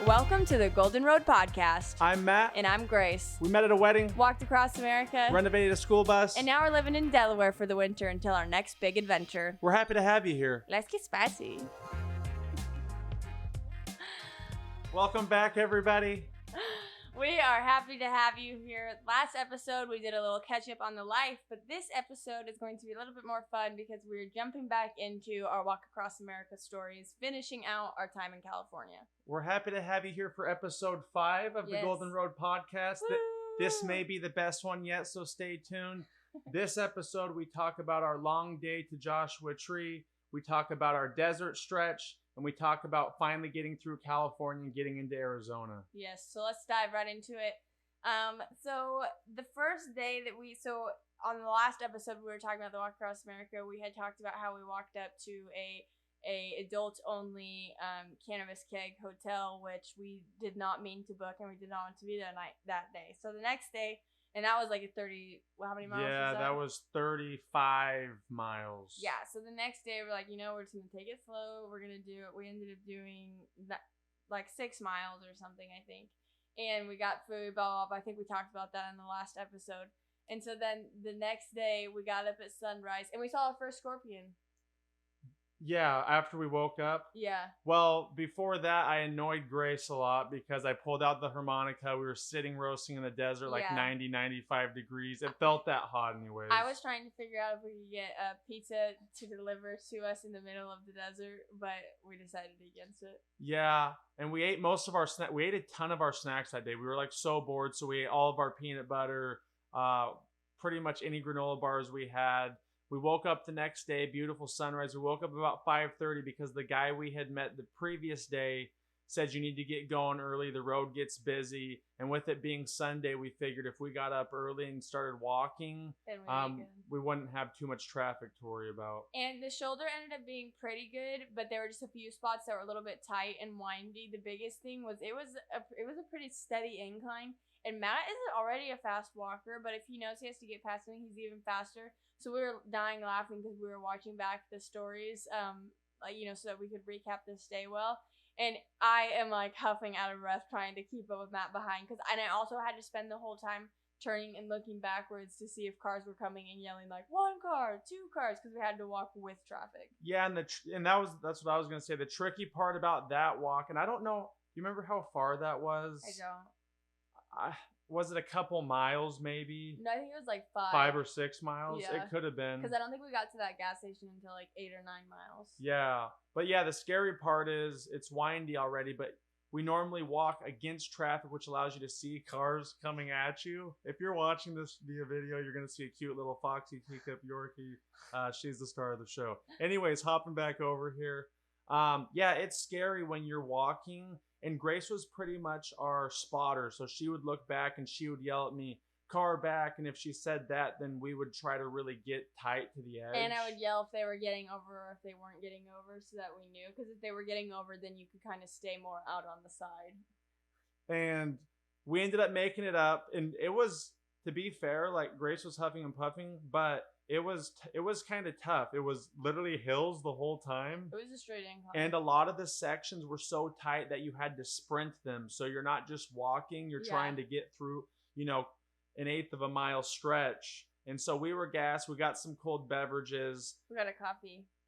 Welcome to the Golden Road Podcast. I'm Matt. And I'm Grace. We met at a wedding, Walked across America, renovated a school bus, and now we're living in Delaware for the winter until our next big adventure. we're happy to have you here. Let's get spicy. Welcome back, everybody. We are happy to have you here. Last episode, we did a little catch up on the life, but this episode is going to be a little bit more fun because we're jumping back into our Walk Across America stories, finishing out our time in California. We're happy to have you here for episode 5 of the Golden Road Podcast. This may be the best one yet, so stay tuned. This episode, we talk about our long day to Joshua Tree. We talk about our desert stretch. And we talk about finally getting through California and getting into Arizona. Yes, so let's dive right into it. So the first day that on the last episode we were talking about the Walk Across America, we had talked about how we walked up to a adult only cannabis keg hotel, which we did not mean to book and we did not want to be there that day. So the next day, and that was like a 30, how many miles? Yeah, was that was 35 miles. Yeah, so the next day we're like, we're just going to take it slow. We're going to do it. We ended up doing like 6 miles or something, I think. And we got food, blah, blah, blah. I think we talked about that in the last episode. And so then the next day we got up at sunrise and we saw our first scorpion. Yeah, after we woke up. Yeah. Well, before that, I annoyed Grace a lot because I pulled out the harmonica. We were sitting roasting in the desert, like 90, 95 degrees. It felt that hot anyways. I was trying to figure out if we could get a pizza to deliver to us in the middle of the desert, but we decided against it. Yeah, and we ate most of our snacks. We ate a ton of our snacks that day. We were like so bored, so we ate all of our peanut butter, pretty much any granola bars we had. We woke up the next day, beautiful sunrise. We woke up about 5:30 because the guy we had met the previous day said you need to get going early. The road gets busy. And with it being Sunday, we figured if we got up early and started walking, we wouldn't have too much traffic to worry about. And the shoulder ended up being pretty good, but there were just a few spots that were a little bit tight and windy. The biggest thing was it was a pretty steady incline. And Matt is already a fast walker, but if he knows he has to get past me, he's even faster. So we were dying laughing because we were watching back the stories, so that we could recap this day well. And I am like huffing out of breath trying to keep up with Matt behind and I also had to spend the whole time turning and looking backwards to see if cars were coming and yelling like 1 car, 2 cars, because we had to walk with traffic. Yeah, that's what I was gonna say. The tricky part about that walk, and I don't know. You remember how far that was? I don't. Was it a couple miles maybe? No, I think it was like 5. 5 or 6 miles? Yeah. It could have been. Because I don't think we got to that gas station until like 8 or 9 miles. Yeah. But yeah, the scary part is it's windy already, but we normally walk against traffic, which allows you to see cars coming at you. If you're watching this via video, you're going to see a cute little foxy teacup Yorkie. She's the star of the show. Anyways, hopping back over here. Yeah, it's scary when you're walking. And Grace was pretty much our spotter. So she would look back and she would yell at me, car back. And if she said that, then we would try to really get tight to the edge. And I would yell if they were getting over or if they weren't getting over so that we knew. Because if they were getting over, then you could kind of stay more out on the side. And we ended up making it up. And it was, to be fair, like Grace was huffing and puffing, but it was kind of tough. It was literally hills the whole time. It was a straight incline. And a lot of the sections were so tight that you had to sprint them. So you're not just walking, you're trying to get through, an 1/8 of a mile stretch. And so we were gassed. We got some cold beverages. We got a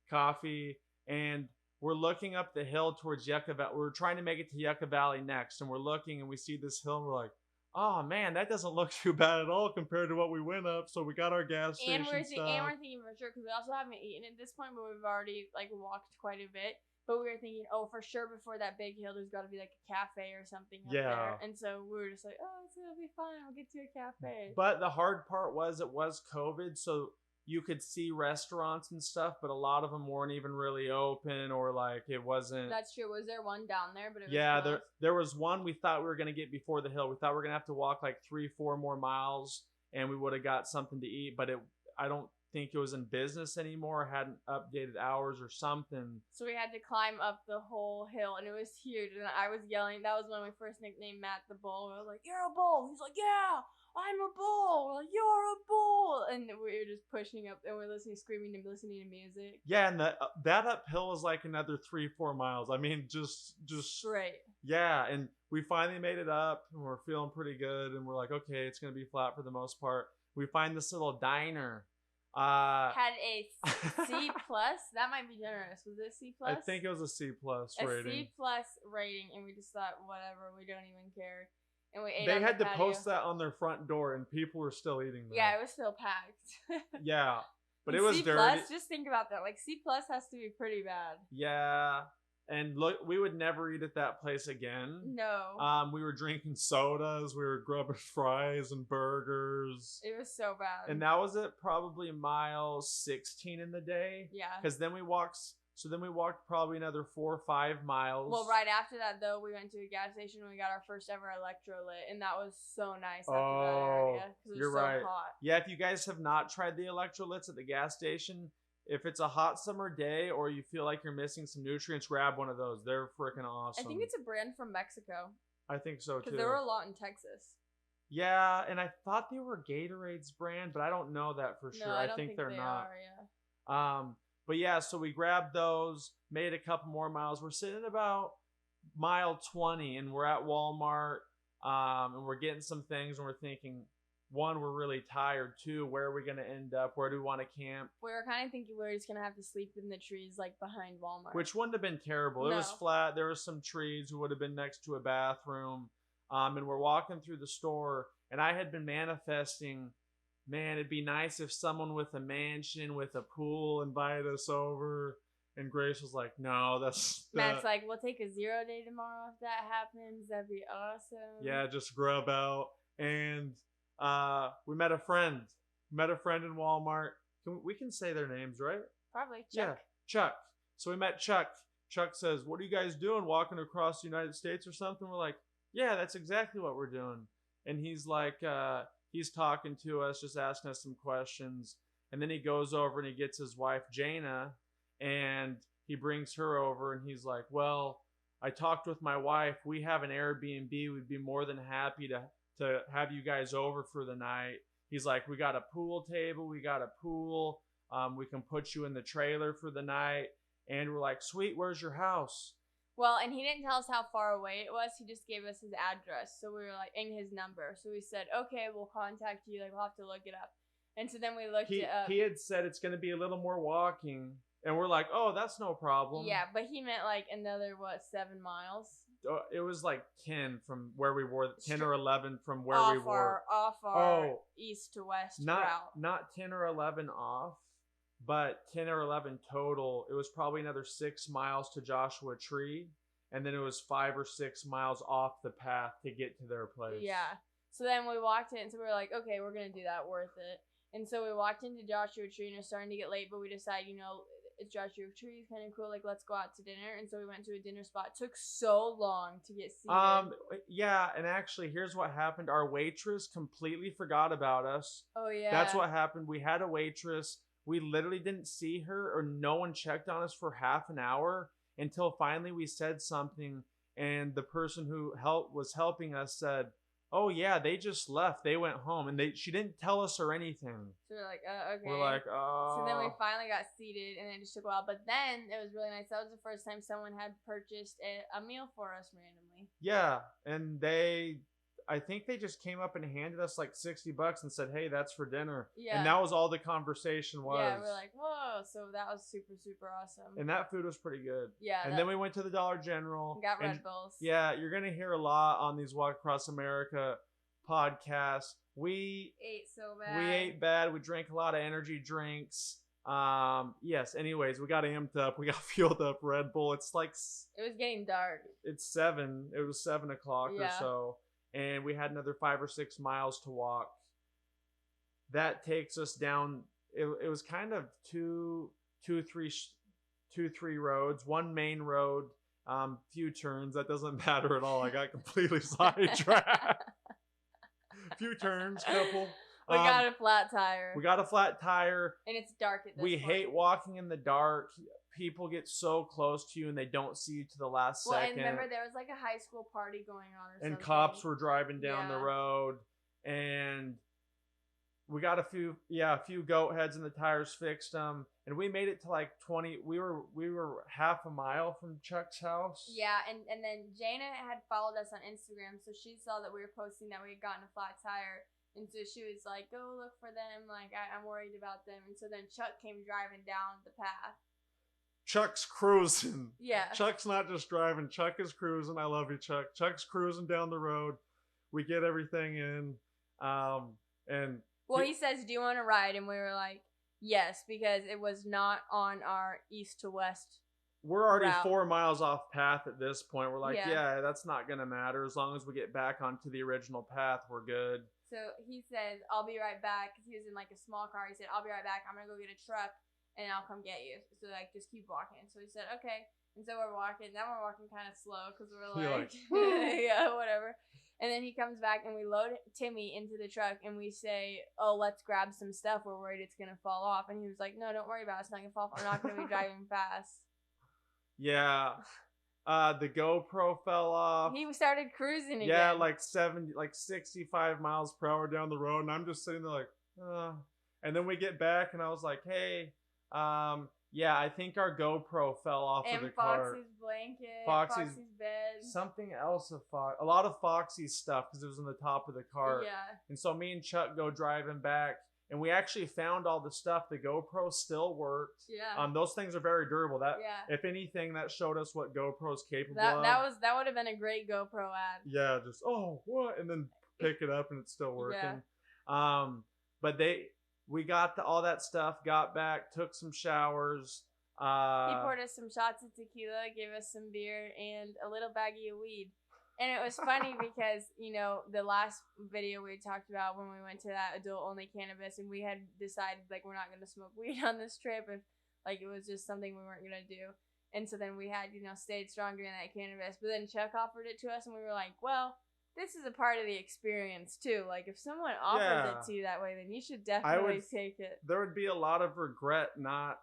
coffee. And we're looking up the hill towards Yucca Valley. We're trying to make it to Yucca Valley next. And we're looking and we see this hill and we're like, oh man, that doesn't look too bad at all compared to what we went up. So we got our gas station and we're thinking for sure, because we also haven't eaten at this point, but we've already walked quite a bit. But we were thinking, for sure before that big hill, there's got to be like a cafe or something up there. And so we were just like, it's gonna be fine. We'll get to a cafe. But the hard part was it was COVID, so you could see restaurants and stuff, but a lot of them weren't even really open, or like it wasn't. That's true. Was there one down there? But it was closed? there was one we thought we were going to get before the hill. We thought we were going to have to walk like 3-4 more miles and we would have got something to eat, but I don't think it was in business anymore, hadn't updated hours or something. So we had to climb up the whole hill and it was huge. And I was yelling. That was when we first nicknamed Matt the Bull. I was like, "You're a bull." He's like, "Yeah, I'm a bull." We're like, "You're a bull." And we were just pushing up and we're screaming and listening to music. Yeah, and that uphill was like another 3-4 miles. I mean, just straight. Yeah, and we finally made it up, and we're feeling pretty good, and we're like, okay, it's gonna be flat for the most part. We find this little diner. Had a C plus. That might be generous. Was it C plus? I think it was a C plus a rating. C plus rating, and we just thought, whatever, we don't even care. And we ate. They on had the to patio. post that on their front door, and people were still eating there. Yeah, it was still packed. Yeah, but and it was C dirty. plus, just think about that. Like C plus has to be pretty bad. Yeah, and look, we would never eat at that place again. No. We were drinking sodas, we were grubbing fries and burgers. It was so bad. And that was at probably mile 16 in the day. Yeah. Because then we walked. So then we walked probably another 4 or 5 miles. Well, right after that, though, we went to a gas station and we got our first ever electrolyte, and that was so nice after that area because it was so hot. Yeah, if you guys have not tried the electrolytes at the gas station, if it's a hot summer day or you feel like you're missing some nutrients, grab one of those. They're freaking awesome. I think it's a brand from Mexico. I think so, too. Because there were a lot in Texas. Yeah, and I thought they were Gatorade's brand, but I don't know that for sure. No, I think they're not. Yeah. But yeah, so we grabbed those, made a couple more miles. We're sitting about mile 20, and we're at Walmart, and we're getting some things, and we're thinking, one, we're really tired. Two, where are we going to end up? Where do we want to camp? We were kind of thinking we were just going to have to sleep in the trees, like, behind Walmart. Which wouldn't have been terrible. No. It was flat. There were some trees. We would have been next to a bathroom. And we're walking through the store, and I had been manifesting, man, it'd be nice if someone with a mansion, with a pool, invited us over. And Grace was like, no, that's... Matt's like, we'll take a 0 day tomorrow if that happens. That'd be awesome. Yeah, just grub out. And we met a friend. Met a friend in Walmart. We can say their names, right? Probably. Chuck. Yeah, Chuck. So we met Chuck. Chuck says, what are you guys doing? Walking across the United States or something? We're like, yeah, that's exactly what we're doing. And he's like... he's talking to us, just asking us some questions. And then he goes over and he gets his wife, Jana, and he brings her over. And he's like, well, I talked with my wife. We have an Airbnb. We'd be more than happy to have you guys over for the night. He's like, we got a pool table. We got a pool. We can put you in the trailer for the night. And we're like, sweet, where's your house? Well, and he didn't tell us how far away it was. He just gave us his address. So we were like, and his number. So we said, okay, we'll contact you. Like, we'll have to look it up. And so then we looked it up. He had said it's going to be a little more walking. And we're like, oh, that's no problem. Yeah, but he meant like another, 7 miles? It was like 10 from where we were, 10 or 11 from where we were. Off our east to west route. Not 10 or 11 off, but 10 or 11 total. It was probably another 6 miles to Joshua Tree, and then it was 5 or 6 miles off the path to get to their place. Yeah. So then we walked in, so we were like, okay, we're going to do that, worth it. And so we walked into Joshua Tree, and it was starting to get late, but we decided, it's Joshua Tree, it's kind of cool, like, let's go out to dinner. And so we went to a dinner spot. It took so long to get seated. Yeah, and actually, here's what happened. Our waitress completely forgot about us. Oh, yeah. That's what happened. We had a waitress. We literally didn't see her, or no one checked on us for half an hour until finally we said something, and the person who was helping us said, oh yeah, they just left. They went home, and she didn't tell us or anything. So we're like, okay. We're like, oh. So then we finally got seated, and it just took a while. But then it was really nice. That was the first time someone had purchased a meal for us randomly. Yeah, and I think they just came up and handed us like $60 and said, hey, that's for dinner. Yeah. And that was all the conversation was. Yeah, we're like, whoa. So that was super, super awesome. And that food was pretty good. Yeah. And then we went to the Dollar General. Got Red Bulls. Yeah, you're going to hear a lot on these Walk Across America podcasts. We ate so bad. We ate bad. We drank a lot of energy drinks. Yes, anyways, we got amped up. We got fueled up Red Bull. It's like... It was getting dark. It's 7. It was 7 o'clock or so. And we had another 5 or 6 miles to walk. That takes us down. It was kind of two, three roads. One main road, few turns. That doesn't matter at all. I got completely sidetracked. Few turns, couple. We got a flat tire. We got a flat tire. And it's dark at this point. We hate walking in the dark. People get so close to you and they don't see you to the last second. Well, and remember there was like a high school party going on or something. And cops were driving down the road. And We got a few goat heads, and the tires fixed them, and we made it to like 20. We were half a mile from Chuck's house. Yeah, and then Jana had followed us on Instagram, so she saw that we were posting that we had gotten a flat tire, and so she was like, "Go look for them. Like I'm worried about them." And so then Chuck came driving down the path. Chuck's cruising. Yeah. Chuck's not just driving. Chuck is cruising. I love you, Chuck. Chuck's cruising down the road. We get everything in, and well, he says, "Do you want to ride?" And we were like, "Yes," because it was not on our east to west. We're already route. 4 miles off path at this point. We're like, yeah, that's not gonna matter as long as we get back onto the original path. We're good. So he says, "I'll be right back," because he was in like a small car. He said, "I'll be right back. I'm gonna go get a truck, and I'll come get you." So like, just keep walking. So he said, "Okay." And so we're walking. Now we're walking kind of slow because we're like, yeah, whatever. And then he comes back and we load Timmy into the truck and we say, "Oh, let's grab some stuff. We're worried it's going to fall off." And he was like, "No, don't worry about it. It's not going to fall off. I'm not going to be driving fast." Yeah. The GoPro fell off. He started cruising again. Yeah, like 65 miles per hour down the road. And I'm just sitting there like, And then we get back and I was like, hey, yeah, I think our GoPro fell off of the car. And Foxy's blanket, Foxy's bed. Something else of a lot of Foxy's stuff because it was in the top of the car. Yeah. And so me and Chuck go driving back, and we actually found all the stuff. The GoPro still worked. Yeah. Those things are very durable. If anything, that showed us what GoPro's capable of. That would have been a great GoPro ad. Yeah, just what, and then pick it up and it's still working. Yeah. But we got all that stuff, got back, took some showers. He poured us some shots of tequila, gave us some beer, and a little baggie of weed. And it was funny because, the last video we talked about when we went to that adult-only cannabis, and we had decided, we're not going to smoke weed on this trip, if, it was just something we weren't going to do. And so then we had, stayed stronger in that cannabis. But then Chuck offered it to us, and we were like, well, this is a part of the experience too. Like if someone offers it to you that way, then you should definitely take it. There would be a lot of regret not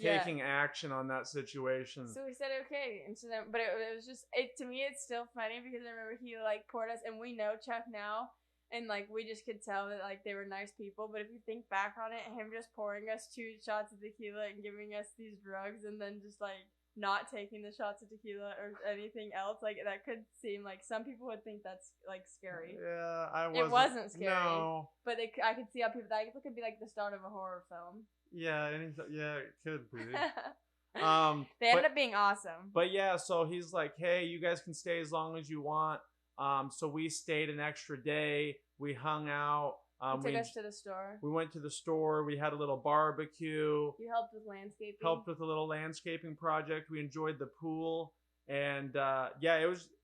taking action on that situation. So we said okay, and so then, but it was just to me it's still funny because I remember he poured us, and we know Chuck now, and we just could tell that they were nice people. But if you think back on it, him just pouring us 2 shots of tequila and giving us these drugs, and then just not taking the shots of tequila or anything else, that could seem some people would think that's scary. Yeah, it wasn't scary. No, but I could see how people that could be the start of a horror film. Yeah, it could be. They ended up being awesome. But yeah, so he's like, hey, you guys can stay as long as you want. So we stayed an extra day. We hung out. He took us to the store. We went to the store. We had a little barbecue. You helped with landscaping. Helped with a little landscaping project. We enjoyed the pool. And that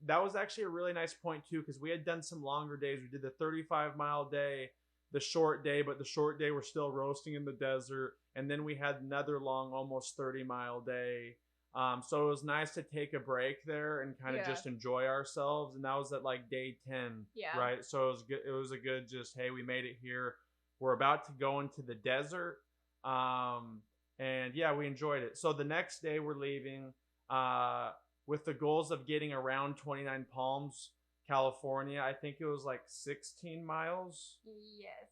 was actually a really nice point too, because we had done some longer days. We did the 35-mile day, the short day, but the short day we're still roasting in the desert. And then we had another long, almost 30-mile day. So it was nice to take a break there and kind of just enjoy ourselves. And that was at day 10, right? So it was good. It was a good hey, we made it here. We're about to go into the desert. And yeah, we enjoyed it. So the next day we're leaving with the goals of getting around 29 Palms, California. I think it was 16 miles. Yes.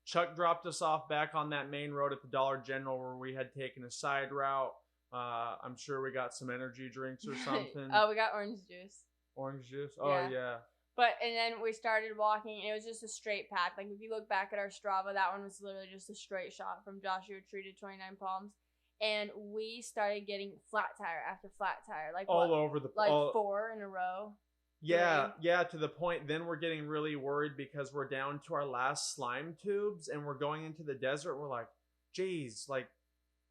Chuck dropped us off back on that main road at the Dollar General where we had taken a side route. I'm sure we got some energy drinks or something. Oh, we got orange juice. Orange juice? Oh, yeah. And then we started walking, and it was just a straight path. If you look back at our Strava, that one was literally just a straight shot from Joshua Tree to 29 Palms. And we started getting flat tire after flat tire. All over the... 4 in a row. Yeah, to the point then we're getting really worried because we're down to our last slime tubes and we're going into the desert. We're like, geez,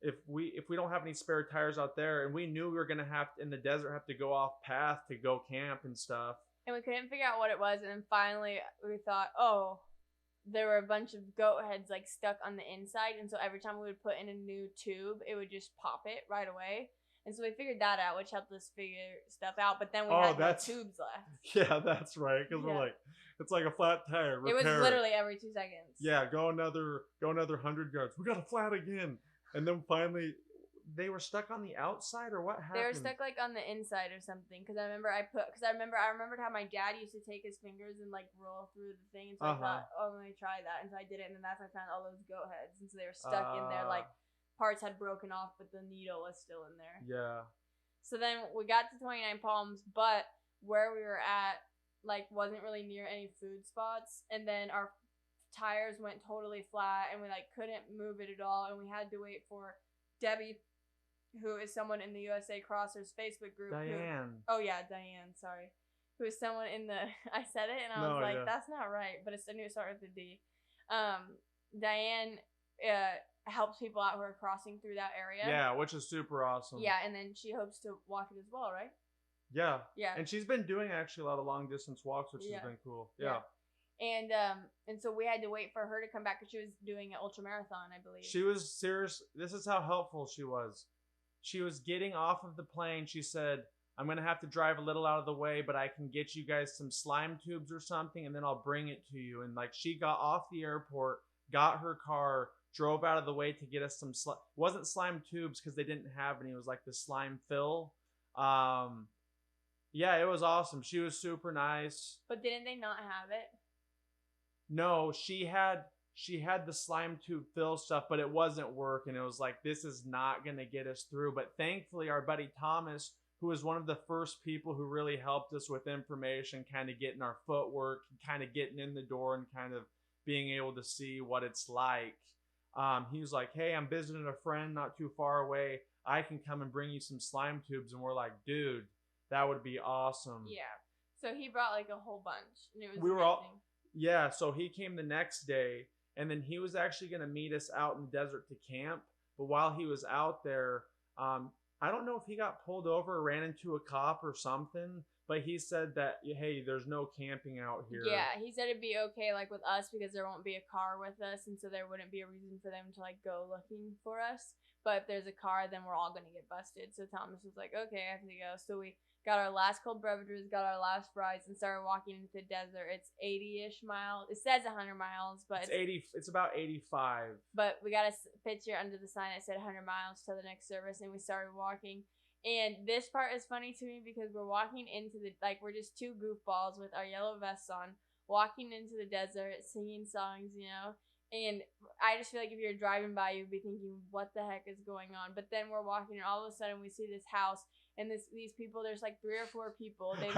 if we don't have any spare tires out there, and we knew we were gonna have in the desert have to go off path to go camp and stuff. And we couldn't figure out what it was, and then finally we thought, oh, there were a bunch of goat heads stuck on the inside, and so every time we would put in a new tube, it would just pop it right away. And so we figured that out, which helped us figure stuff out. But then we had no tubes left. Yeah, that's right. Because we're it's like a flat tire. It was literally every 2 seconds. Yeah, go another 100 yards. We got a flat again. And then finally, they were stuck on the outside, or what happened? They were stuck like on the inside or something. Because I remembered how my dad used to take his fingers and like roll through the thing, and so I thought, oh, let me try that, and so I did it, and then that's when I found all those goat heads, and so they were stuck in there, like parts had broken off, but the needle was still in there. Yeah. So then we got to 29 Palms, but where we were at like wasn't really near any food spots, and then our tires went totally flat, and we like couldn't move it at all, and we had to wait for Debbie, who is someone in the USA Crossers Facebook group. Diane. Diane, sorry. Who is someone in the I said it and I was like, that's not right, but I knew it started with a D. Diane helps people out who are crossing through that area. Yeah, which is super awesome. Yeah, and then she hopes to walk it as well, right? Yeah. Yeah. And she's been doing actually a lot of long distance walks, which has been cool. Yeah. And so we had to wait for her to come back because she was doing an ultra marathon, I believe. She was serious. This is how helpful she was. She was getting off of the plane. She said, I'm going to have to drive a little out of the way, but I can get you guys some slime tubes or something, and then I'll bring it to you. And like, she got off the airport, got her car, drove out of the way to get us some slime. It wasn't slime tubes because they didn't have any. It was like the slime fill. Yeah, it was awesome. She was super nice. But didn't they not have it? No, she had the slime tube fill stuff, but it wasn't working. It was like, this is not going to get us through. But thankfully, our buddy Thomas, who was one of the first people who really helped us with information, kind of getting our footwork, kind of getting in the door and kind of being able to see what it's like. He was like, hey, I'm visiting a friend not too far away. I can come and bring you some slime tubes. And we're like, dude, that would be awesome. Yeah. So he brought like a whole bunch. And it was amazing. Yeah, so he came the next day, and then he was actually going to meet us out in the desert to camp. But while he was out there, I don't know if he got pulled over or ran into a cop or something, but he said that, hey, there's no camping out here. Yeah, he said it'd be okay like with us because there won't be a car with us, and so there wouldn't be a reason for them to like go looking for us. But if there's a car, then we're all going to get busted. So Thomas was like, okay, I have to go. So we got our last cold beverages, got our last fries, and started walking into the desert. It's 80-ish miles. It says 100 miles, but it's about 85. But we got a picture under the sign that said 100 miles to the next service, and we started walking. And this part is funny to me because we're walking into we're just two goofballs with our yellow vests on, walking into the desert, singing songs, you know. And I just feel like if you're driving by, you'd be thinking, what the heck is going on? But then we're walking, and all of a sudden we see this house, and these people, there's like 3 or 4 people. They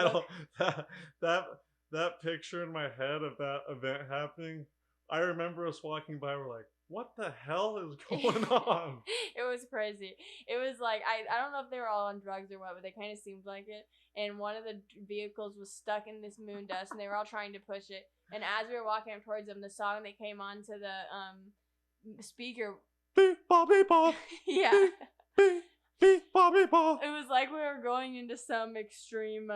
that picture in my head of that event happening, I remember us walking by, we're like, what the hell is going on? It was crazy. It was like, I don't know if they were all on drugs or what, but they kind of seemed like it. And one of the vehicles was stuck in this moon dust, and they were all trying to push it. And as we were walking up towards them, the song that came on to the speaker. Beep, bop, beep, bop. Yeah. Beep, beep, bop, beep, bop. It was like we were going into some extreme,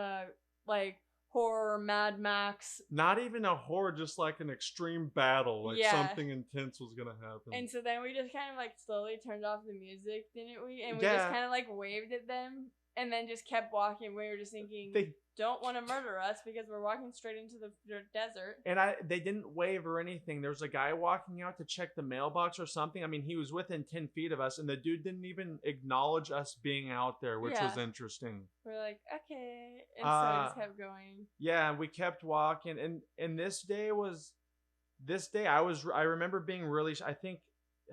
like, horror Mad Max. Not even a horror, just like an extreme battle. Like something intense was going to happen. And so then we just kind of like slowly turned off the music, didn't we? And we just kind of like waved at them and then just kept walking. We were just thinking, they don't want to murder us because we're walking straight into the desert. And they didn't wave or anything. There was a guy walking out to check the mailbox or something. I mean, he was within 10 feet of us, and the dude didn't even acknowledge us being out there, which was interesting. We're like, okay. And so I just kept going. Yeah, and we kept walking. And this day, I remember being really, I think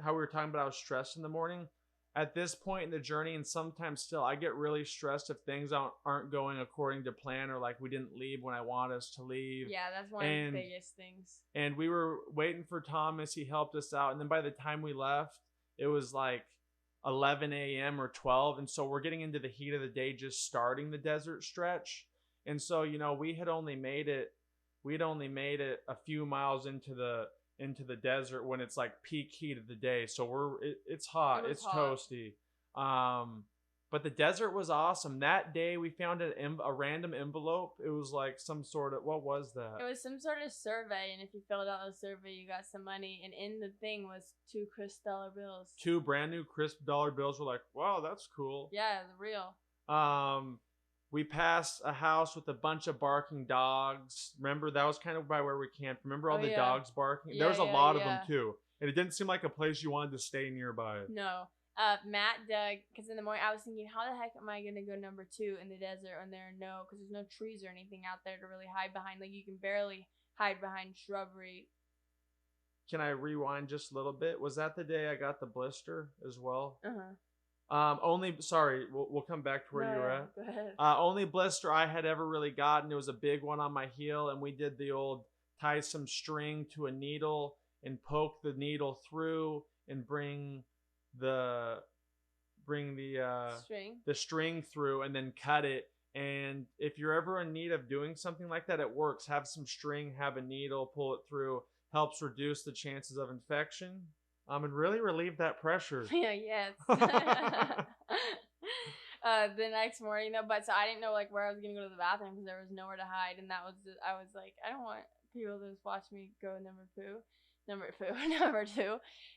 how we were talking about, I was stressed in the morning. At this point in the journey, and sometimes still, I get really stressed if things aren't going according to plan, or like we didn't leave when I want us to leave. Yeah, that's one of the biggest things. And we were waiting for Thomas. He helped us out. And then by the time we left, it was like 11 a.m. or 12. And so we're getting into the heat of the day, just starting the desert stretch. And so, you know, we'd only made it a few miles into the desert when it's like peak heat of the day. So it's hot. It's toasty. But the desert was awesome. That day we found a random envelope. It was like some sort of, what was that? It was some sort of survey, and if you filled out the survey, you got some money. And in the thing was 2 crisp dollar bills. 2 brand new crisp dollar bills. We're like, wow, that's cool. Yeah, the real. We passed a house with a bunch of barking dogs. Remember, that was kind of by where we camped. Remember all the dogs barking? There was a lot of them too. And it didn't seem like a place you wanted to stay nearby. No. Matt, Doug, because in the morning I was thinking, how the heck am I gonna go number 2 in the desert when because there's no trees or anything out there to really hide behind. Like you can barely hide behind shrubbery. Can I rewind just a little bit? Was that the day I got the blister as well? Sorry, we'll come back to where you were at. Go ahead. Only blister I had ever really gotten, it was a big one on my heel, and we did the old tie some string to a needle and poke the needle through and bring the string through and then cut it. And if you're ever in need of doing something like that, it works. Have some string, have a needle, pull it through, helps reduce the chances of infection. And really relieve that pressure. Yeah, yes. The next morning though, but so I didn't know like where I was gonna go to the bathroom because there was nowhere to hide, and I was like, I don't want people to just watch me go number two.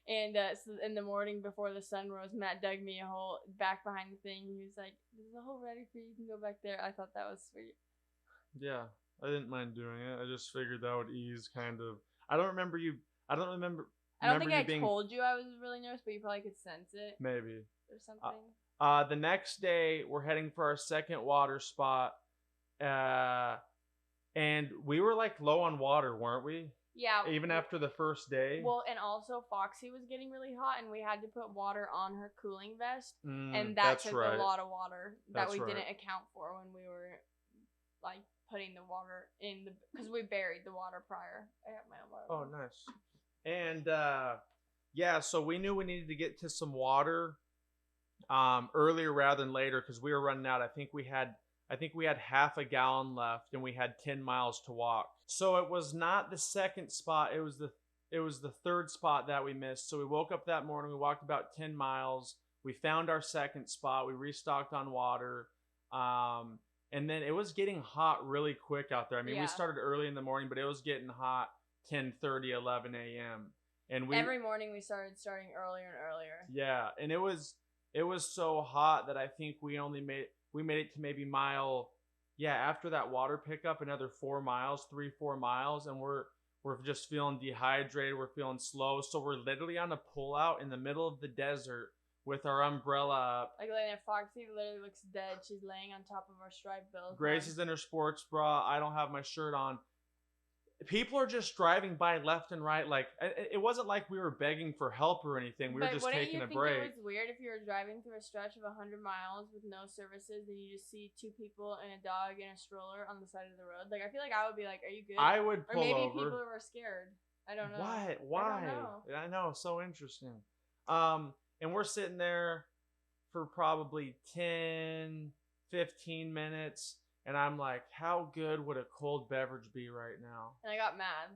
And so in the morning before the sun rose, Matt dug me a hole back behind the thing. He was like, "There's a hole ready for you. You can go back there." I thought that was sweet. Yeah, I didn't mind doing it. I just figured that would ease kind of. I don't think I told you I was really nervous, but you probably could sense it. Maybe. Or something. The next day, we're heading for our second water spot. And we were like low on water, weren't we? Yeah. Even after the first day? Well, and also Foxy was getting really hot, and we had to put water on her cooling vest. And that took a lot of water that we didn't account for when we were like putting the water in because we buried the water prior. I have my own water. Oh, nice. And so we knew we needed to get to some water earlier rather than later because we were running out. I think we had half a gallon left and we had 10 miles to walk. So it was not the second spot, it was the third spot that we missed. So we woke up that morning, we walked about 10 miles, we found our second spot, we restocked on water. And then it was getting hot really quick out there. I mean, we started early in the morning, but it was getting hot 10:30, 11 a.m. And every morning we starting earlier and earlier. Yeah, and it was so hot that I think we made it to maybe after that water pickup, another 4 miles, 4 miles, and we're just feeling dehydrated, we're feeling slow. So we're literally on a pullout in the middle of the desert with our umbrella up. Like Foxy literally looks dead. She's laying on top of our striped bill. Grace is in her sports bra. I don't have my shirt on. People are just driving by left and right. Like, it wasn't like we were begging for help or anything. We were just taking a break. It was weird if you were driving through a stretch of 100 miles with no services and you just see 2 people and a dog in a stroller on the side of the road. Like, I feel like I would be like, "Are you good?" I would pull over. Or maybe people were scared. I don't know. Why? I know. So interesting. And we're sitting there for probably 10, 15 minutes. And I'm like, how good would a cold beverage be right now? And I got mad.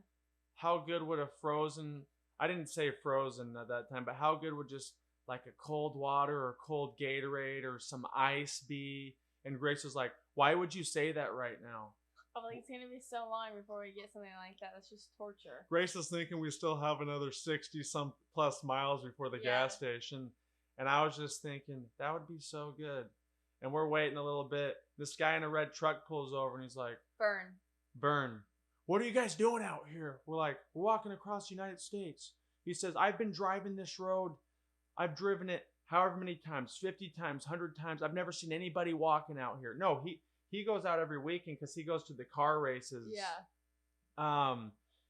How good would I didn't say frozen at that time, but how good would just like a cold water or cold Gatorade or some ice be? And Grace was like, why would you say that right now? I'm like, it's going to be so long before we get something like that. That's just torture. Grace is thinking we still have another 60 some plus miles before the gas station. And I was just thinking, that would be so good. And we're waiting a little bit. This guy in a red truck pulls over and he's like, Burn. What are you guys doing out here? We're like, we're walking across the United States. He says, I've been driving this road. I've driven it however many times, 50 times, 100 times. I've never seen anybody walking out here. No, he goes out every weekend because he goes to the car races. Yeah.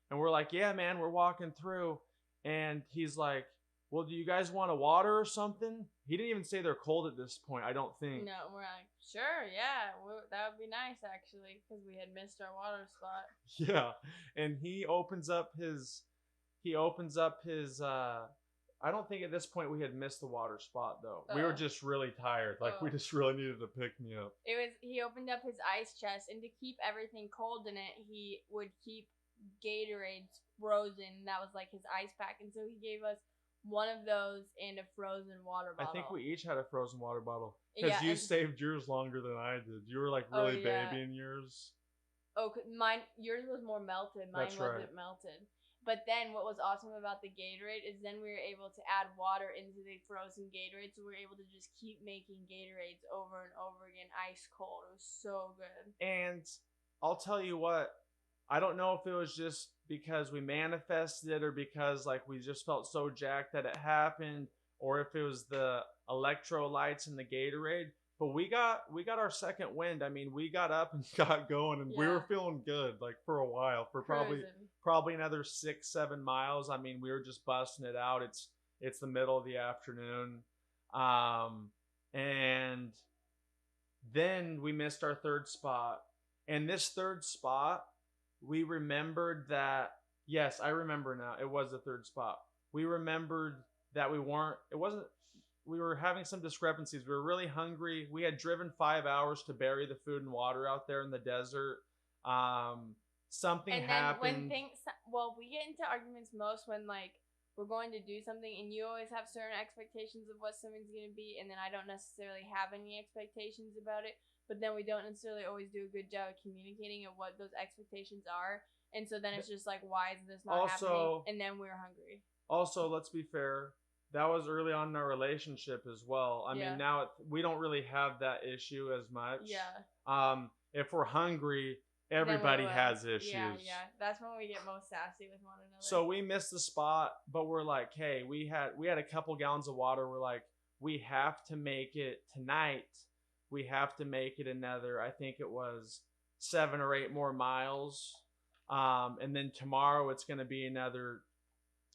And we're like, yeah, man, we're walking through. And he's like, well, do you guys want a water or something? He didn't even say they're cold at this point, I don't think. No, we're like, sure, yeah, that would be nice, actually, because we had missed our water spot. Yeah, and he opens up his, I don't think at this point we had missed the water spot, though. We were just really tired. Like, we just really needed to pick me up. He opened up his ice chest, and to keep everything cold in it, he would keep Gatorades frozen. That was like his ice pack, and so he gave us one of those and a frozen water bottle. I think we each had a frozen water bottle. Because you saved yours longer than I did. You were like really babying yours. Oh, yours was more melted. Mine wasn't melted. But then what was awesome about the Gatorade is then we were able to add water into the frozen Gatorade. So we were able to just keep making Gatorades over and over again, ice cold. It was so good. And I'll tell you what, I don't know if it was just because we manifested it or because like we just felt so jacked that it happened, or if it was the electrolytes and the Gatorade. But we got our second wind. I mean, we got up and got going, and we were feeling good like for a while, for probably another 6-7 miles. I mean, we were just busting it out. It's the middle of the afternoon, and then we missed our third spot. And this third spot, we remembered that, yes, I remember now, it was the third spot. We remembered that we were having some discrepancies. We were really hungry. We had driven 5 hours to bury the food and water out there in the desert. Something happened. We get into arguments most when like we're going to do something and you always have certain expectations of what something's going to be, and then I don't necessarily have any expectations about it, but then we don't necessarily always do a good job of communicating of what those expectations are, and so then it's just like, why is this not happening? And then we're hungry. Also, let's be fair, that was early on in our relationship as well. I mean, now we don't really have that issue as much. If we're hungry, everybody has issues. That's when we get most sassy with one another. So we missed the spot, but we're like, hey, we had a couple gallons of water. We're like, we have to make it tonight. We have to make it another, I think it was 7 or 8 more miles. And then tomorrow it's going to be another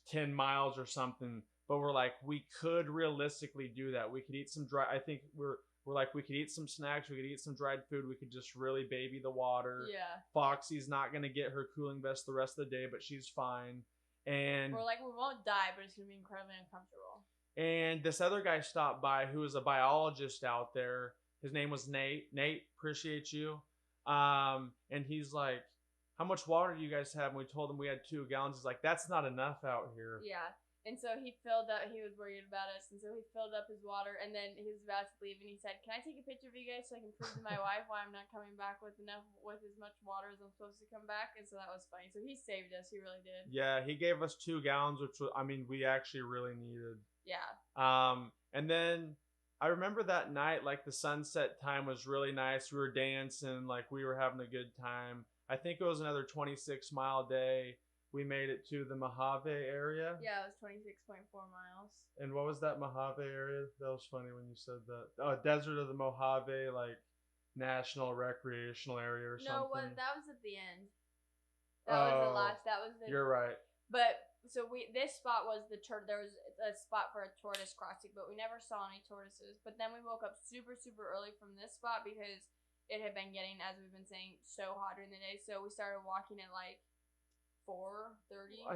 10 miles or something. But we're like, we could realistically do that. We could eat some dry, I think we're like, we could eat some snacks, we could eat some dried food, we could just really baby the water. Foxy's not going to get her cooling vest the rest of the day, but she's fine. And we're like, we won't die, but it's going to be incredibly uncomfortable. And this other guy stopped by who was a biologist out there. His name was Nate. Nate, appreciate you. And he's like, how much water do you guys have? And we told him we had 2 gallons. He's like, that's not enough out here. And so he filled up, he was worried about us, and so he filled up his water, and then he was about to leave, and he said, can I take a picture of you guys so I can prove to my wife why I'm not coming back with as much water as I'm supposed to come back? And so that was funny. So he saved us, he really did. Yeah, he gave us 2 gallons, which was, I mean, we actually really needed. And then I remember that night, like the sunset time was really nice. We were dancing, like we were having a good time. I think it was another 26-mile day. We made it to the Mojave area. Yeah, it was 26.4 miles. And what was that Mojave area? That was funny when you said that. Oh, Desert of the Mojave, like national recreational area or something. No, that was at the end. That was the last. That was the. You're right. But so this spot was there was a spot for a tortoise crossing, but we never saw any tortoises. But then we woke up super early from this spot because it had been getting, as we've been saying, so hot during the day. So we started walking at like 4:30. I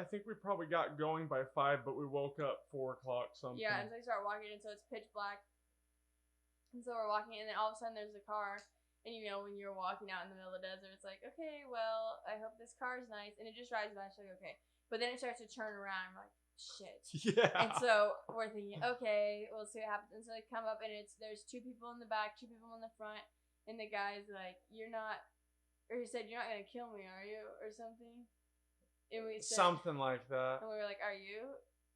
think we probably got going by 5, but we woke up 4 o'clock something. Yeah, and so we started walking, and so it's pitch black. And so we're walking, and then all of a sudden there's a car. And you know, when you're walking out in the middle of the desert, it's like, okay, well, I hope this car's nice. And it just drives by, it's like, okay. But then it starts to turn around, and we're like, shit. Yeah. And so we're thinking, okay, we'll see what happens. And so they come up, and there's 2 people in the back, 2 people in the front. And the guy's like, or he said, you're not going to kill me, are you? Or something. And we said, something like that. And we were like, are you?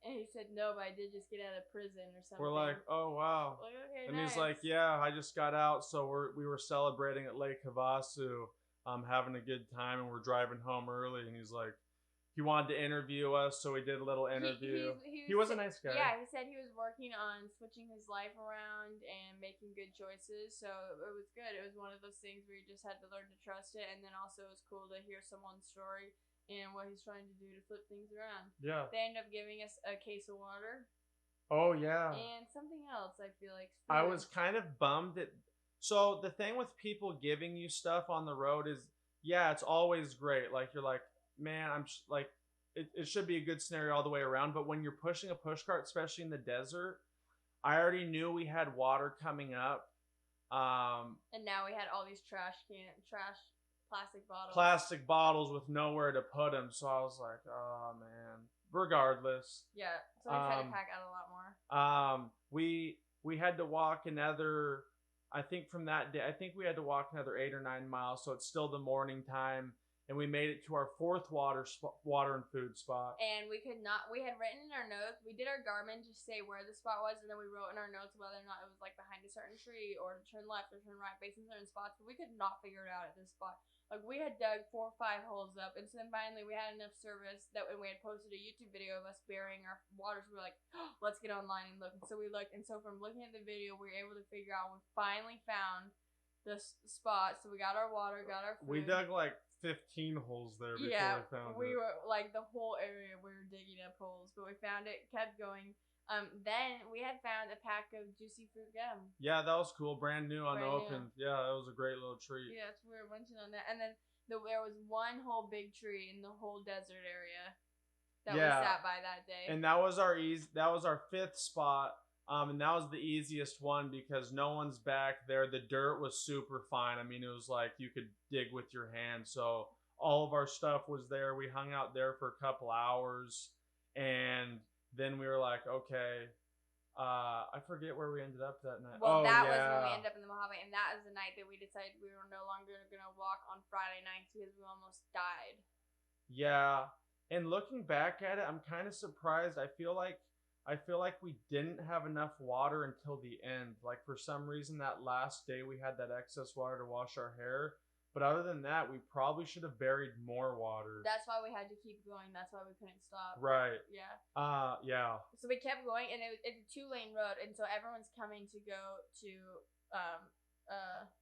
And he said, no, but I did just get out of prison or something. We're like, oh, wow. Like, okay, and nice. He's like, yeah, I just got out. So we were celebrating at Lake Havasu, having a good time, and we're driving home early. And he's like, he wanted to interview us, so we did a little interview. He was a nice guy. Yeah, he said he was working on switching his life around and making good choices. So it was good. It was one of those things where you just had to learn to trust it. And then also it was cool to hear someone's story and what he's trying to do to flip things around. Yeah. They ended up giving us a case of water. Oh, yeah. And something else, I feel like. Food. I was kind of bummed that. So the thing with people giving you stuff on the road is, yeah, it's always great. Like, you're like, man, I'm just like, it should be a good scenario all the way around. But when you're pushing a push cart, especially in the desert, I already knew we had water coming up. And now we had all these plastic bottles with nowhere to put them. So I was like, oh man. Regardless. Yeah. So we tried to pack out a lot more. We had to walk another. I think from that day, I think we had to walk another 8 or 9 miles. So it's still the morning time. and we made it to our fourth water and food spot. And we could not. We had written in our notes. We did our Garmin to say where the spot was, and then we wrote in our notes whether or not it was like behind a certain tree or to turn left or turn right based on certain spots. But we could not figure it out at this spot. Like we had dug 4 or 5 holes up, and so then finally we had enough service that when we had posted a YouTube video of us burying our waters, we were like, oh, let's get online and look. And so we looked, and so from looking at the video, we were able to figure out. We finally found the spot. So we got our water, got our food. We dug like 15 holes there before we found it. We were like the whole area we were digging up holes, but we found it, kept going. Then we had found a pack of juicy fruit gum. Yeah, that was cool, brand new, unopened. Yeah, that was a great little treat. Yeah, we were munching on that, and then there was one whole big tree in the whole desert area that we sat by that day. And that was our That was our 5th spot. And that was the easiest one because no one's back there. The dirt was super fine. I mean, it was like you could dig with your hands. So all of our stuff was there. We hung out there for a couple hours. And then we were like, okay, I forget where we ended up that night. Well, that was when we ended up in the Mojave. And that is the night that we decided we were no longer going to walk on Friday nights because we almost died. Yeah. And looking back at it, I'm kind of surprised. I feel like we didn't have enough water until the end. Like for some reason that last day we had that excess water to wash our hair. But other than that, we probably should have buried more water. That's why we had to keep going. That's why we couldn't stop. Right. Yeah. Yeah. So we kept going, and it's a 2-lane road, and so everyone's coming to go to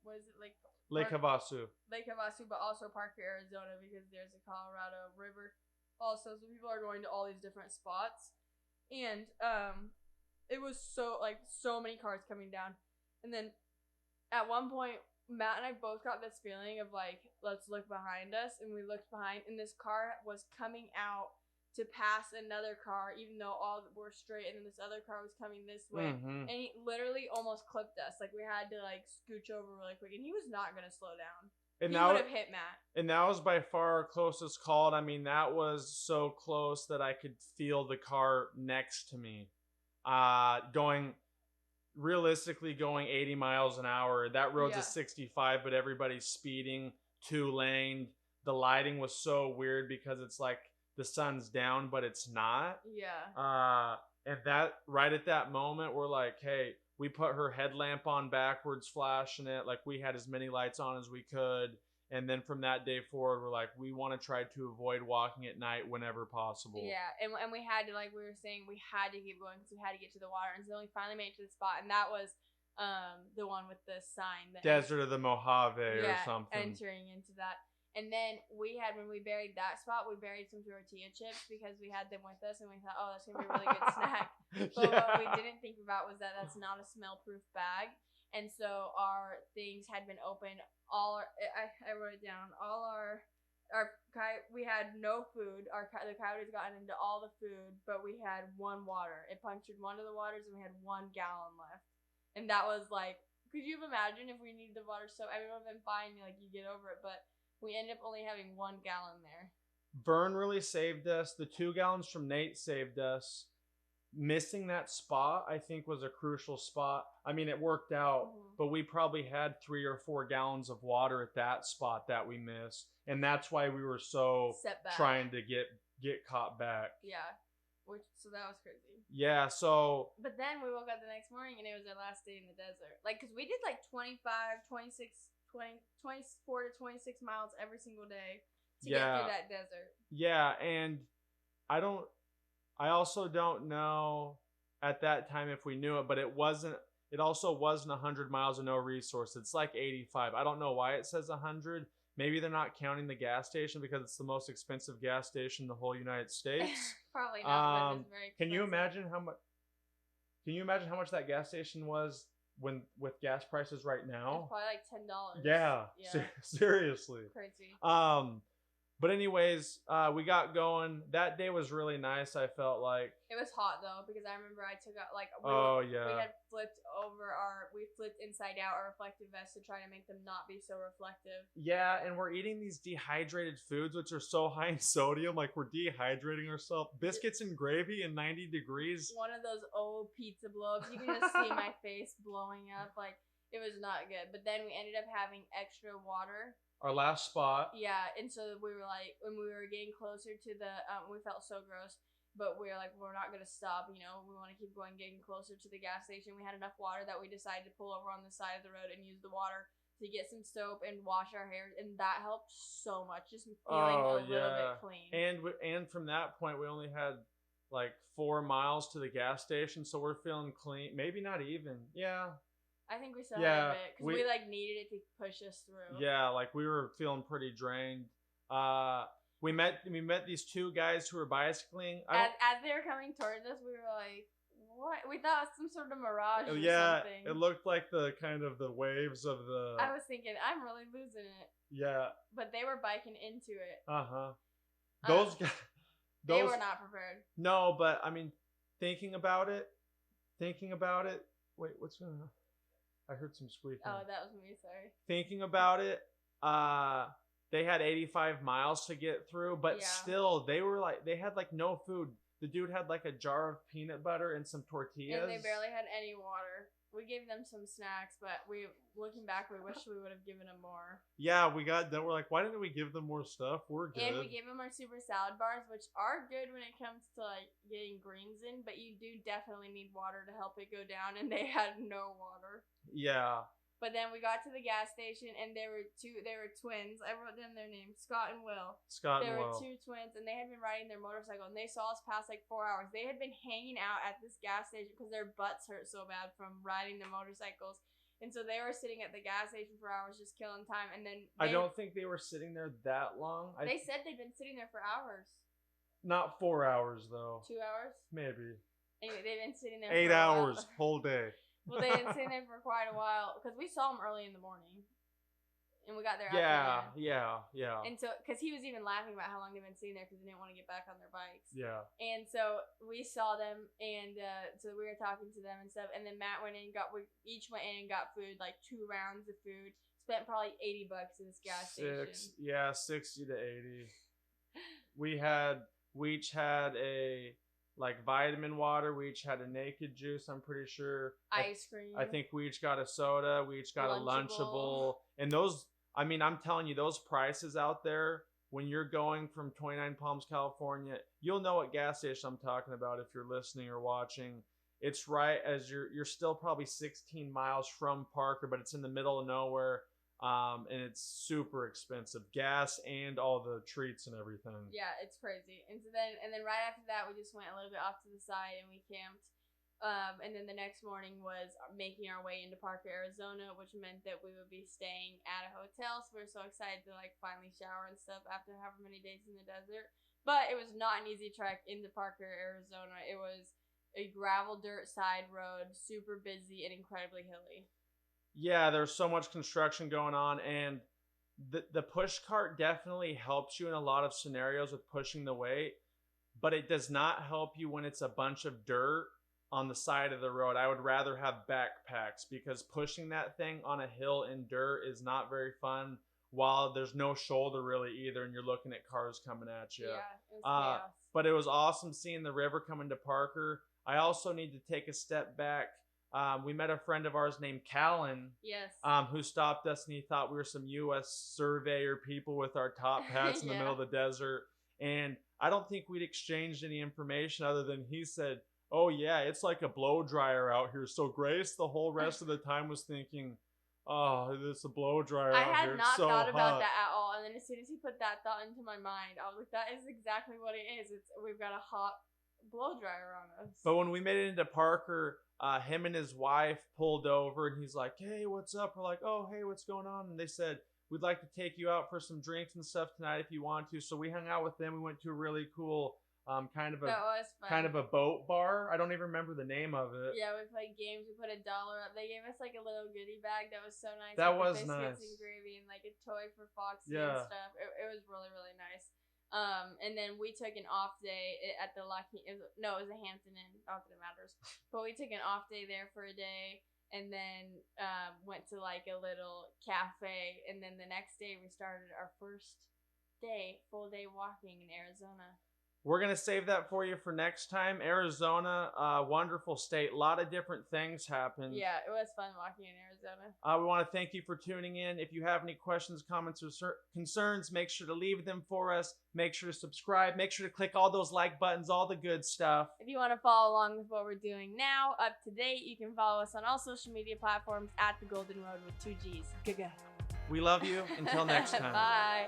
what is it, Lake Havasu. Lake Havasu, but also Parker, Arizona, because there's a Colorado River also. So people are going to all these different spots. And it was so many cars coming down, and then at one point Matt and I both got this feeling of like, let's look behind us, and we looked behind, and this car was coming out to pass another car, even though all were straight, and then this other car was coming this way, and he literally almost clipped us. Like we had to like scooch over really quick, and he was not gonna slow down. And he would have hit Matt. And that was by far our closest call. I mean, that was so close that I could feel the car next to me. Realistically going 80 miles an hour. That road's a 65, but everybody's speeding 2-lane. The lighting was so weird because it's like the sun's down, but it's not. Yeah. And that right at that moment, we're like, hey, we put her headlamp on backwards, flashing it. Like we had as many lights on as we could. And then from that day forward, we're like, we want to try to avoid walking at night whenever possible. Yeah, and we had to, like we were saying, we had to keep going because we had to get to the water. And so we finally made it to the spot, and that was the one with the sign. Desert of the Mojave or something. Entering into that. And then when we buried that spot, we buried some tortilla chips because we had them with us, and we thought, oh, that's going to be a really good snack. But what we didn't think about was that that's not a smell-proof bag. And so our things had been opened. I wrote it down. We had no food. The coyotes gotten into all the food, but we had 1 water. It punctured one of the waters, and we had 1 gallon left. And that was like, could you imagine if we needed the water? So it would have been fine. Like you get over it, but we ended up only having 1 gallon there. Vern really saved us. The 2 gallons from Nate saved us. Missing that spot, I think, was a crucial spot. I mean, it worked out, but we probably had 3 or 4 gallons of water at that spot that we missed. And that's why we were so trying to get caught back. Yeah. So that was crazy. Yeah, so... But then we woke up the next morning, and it was our last day in the desert. Like, because we did like 24 to 26 miles every single day to get through that desert. Yeah, and I also don't know at that time if we knew it, but it also wasn't 100 miles of no resource. It's like 85. I don't know why it says 100. Maybe they're not counting the gas station because it's the most expensive gas station in the whole United States. Probably not, but it's very expensive. Can you imagine how much that gas station was with gas prices right now? It's probably like $10. Yeah. Seriously. Crazy. But anyways, we got going. That day was really nice, I felt like. It was hot, though, because I remember I took out, like, we had we flipped inside out our reflective vests to try to make them not be so reflective. Yeah, and we're eating these dehydrated foods, which are so high in sodium, like we're dehydrating ourselves. Biscuits and gravy in 90 degrees. One of those old pizza blow-ups. You can just see my face blowing up, like. It was not good. But then we ended up having extra water. Our last spot. Yeah, and so we were like, when we were getting closer to the, we felt so gross, but we were like, we're not gonna stop. You know, we want to keep going, getting closer to the gas station. We had enough water that we decided to pull over on the side of the road and use the water to get some soap and wash our hair, and that helped so much. Just feeling a little bit clean. And from that point, we only had like 4 miles to the gas station, so we're feeling clean. Maybe not even. Yeah. I think we still had a bit because we like needed it to push us through. Yeah, like we were feeling pretty drained. We met these two guys who were bicycling. As they were coming towards us, we were like, what? We thought it was some sort of mirage or something. It looked like the kind of the waves of the. I was thinking, I'm really losing it. Yeah. But they were biking into it. Those guys. They were not prepared. No, but I mean, thinking about it. Wait, what's going on? I heard some squeaking. Oh, that was me. Sorry. Thinking about it, they had 85 miles to get through, but still, they had like no food. The dude had like a jar of peanut butter and some tortillas. And they barely had any water. We gave them some snacks, but looking back, we wish we would have given them more. Yeah, we're like, why didn't we give them more stuff? We're good. And we gave them our super salad bars, which are good when it comes to like getting greens in, but you do definitely need water to help it go down, and they had no water. Yeah. But then we got to the gas station, and they were twins. I wrote down their names, Scott and Will. They were two twins, and they had been riding their motorcycle, and they saw us pass like 4 hours. They had been hanging out at this gas station because their butts hurt so bad from riding the motorcycles. And so they were sitting at the gas station for hours just killing time. And then I don't think they were sitting there that long. They said they'd been sitting there for hours. Not 4 hours, though. 2 hours? Maybe. Anyway, they've been sitting there 8 hours, whole day. Well, they've been sitting there for quite a while because we saw them early in the morning. And we got there after Yeah. And so, because he was even laughing about how long they've been sitting there because they didn't want to get back on their bikes. Yeah. And so we saw them, and so we were talking to them and stuff. And then Matt went in and we each went in and got food, like 2 rounds of food. Spent probably $80 in this gas station. 60 to 80. We each had a like vitamin water. We each had a naked juice, I'm pretty sure. Ice cream. I think we each got a soda. We each got a Lunchable. And those, I mean, I'm telling you, those prices out there, when you're going from 29 Palms, California, you'll know what gas station I'm talking about if you're listening or watching. It's right as you're still probably 16 miles from Parker, but it's in the middle of nowhere. And it's super expensive, gas and all the treats and everything. Yeah, it's crazy. And then right after that, we just went a little bit off to the side and we camped. And then the next morning was making our way into Parker, Arizona, which meant that we would be staying at a hotel. So we were so excited to like finally shower and stuff after however many days in the desert. But it was not an easy trek into Parker, Arizona. It was a gravel dirt side road, super busy and incredibly hilly. Yeah, there's so much construction going on, and the push cart definitely helps you in a lot of scenarios with pushing the weight, but it does not help you when it's a bunch of dirt on the side of the road. I would rather have backpacks because pushing that thing on a hill in dirt is not very fun while there's no shoulder really either, and you're looking at cars coming at you. Yeah, it was chaos. But it was awesome seeing the river coming to Parker. I also need to take a step back. We met a friend of ours named Callan. Yes. Who stopped us, and he thought we were some U.S. surveyor people with our top hats in the middle of the desert. And I don't think we'd exchanged any information other than he said, "Oh yeah, it's like a blow dryer out here." So Grace, the whole rest of the time, was thinking, "Oh, it's a blow dryer out here. I had not so thought about hot." that at all. And then as soon as he put that thought into my mind, I was like, "That is exactly what it is. We've got a hot blow dryer on us." But when we made it into Parker, him and his wife pulled over, and he's like, "Hey, what's up?" We're like, "Oh, hey, what's going on?" And they said, "We'd like to take you out for some drinks and stuff tonight if you want to." So we hung out with them. We went to a really cool kind of a boat bar. I don't even remember the name of it. Yeah, we played games. We put $1 up. They gave us like a little goodie bag that was so nice. That with was nice. And gravy and like a toy for Foxy and stuff. It was really, really nice. And then we took an off day at the it was a Hampton Inn. Not that it matters. But we took an off day there for a day, and then went to like a little cafe. And then the next day we started our first full day walking in Arizona. We're going to save that for you for next time. Arizona, wonderful state. A lot of different things happen. Yeah, it was fun walking in Arizona. We want to thank you for tuning in. If you have any questions, comments, or concerns, make sure to leave them for us. Make sure to subscribe. Make sure to click all those like buttons, all the good stuff. If you want to follow along with what we're doing now, up to date, you can follow us on all social media platforms at The Golden Road with 2 G's. Gaga. We love you. Until next time. Bye.